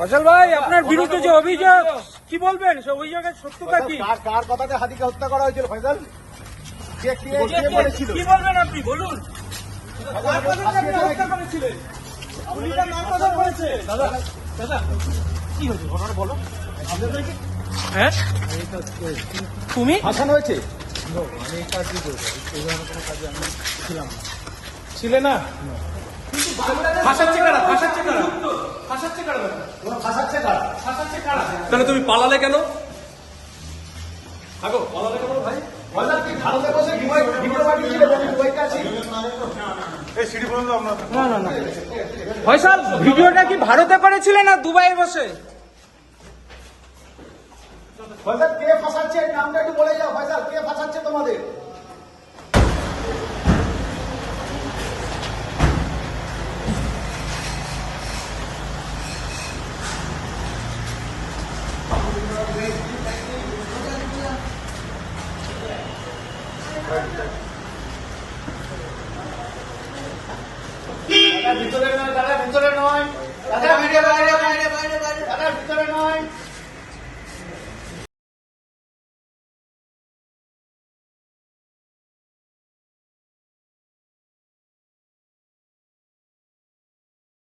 ফয়সাল ভাই, আপনার বিরুদ্ধে যে অভিযোগ, কি বলবেন? সে অভিযোগের সত্যতা কি? কার কথাতে হাদিকে হত্যা করা হয়েছিল ফয়সাল? কে বলেছিল? কি বলবেন আপনি? বলুন। কার কথাতে আপনি হত্যা করেছিলেন? পুলিশটা কার কথা বলেছে? দাদা কি হয়েছে ঘটনা বলো। হ্যাঁ, তুমি ভাসানো হয়েছে? আমি এই কাজই করবো, এই ধরনের কোনো কাজে আমি ছিলাম না। ছিলে না? ফাঁসাচ্ছে কারা? ফাঁসাচ্ছে কারা? ফাঁসাচ্ছে কারা? ফাঁসাচ্ছে কারা? ফাঁসাচ্ছে কারা? তাহলে তুমি পালালে কেন? আগো পালালে কেন ভাই? ফয়সাল কি ভারতে বসে ভিডিও বানিয়েছিল? দুবাইতে আছি। না না না, ফয়সাল ভিডিওটা কি ভারতে করেছিলেন না দুবাইয়ে বসে? ফয়সাল কে ফাঁসাচ্ছে নামটা একটু বলে যাও। ফয়সাল কে ফাঁসাচ্ছে তোমাদের? ভিতরে নয়, দাদা ভিতরে নয়, দাদা ভিডিও বাইরে।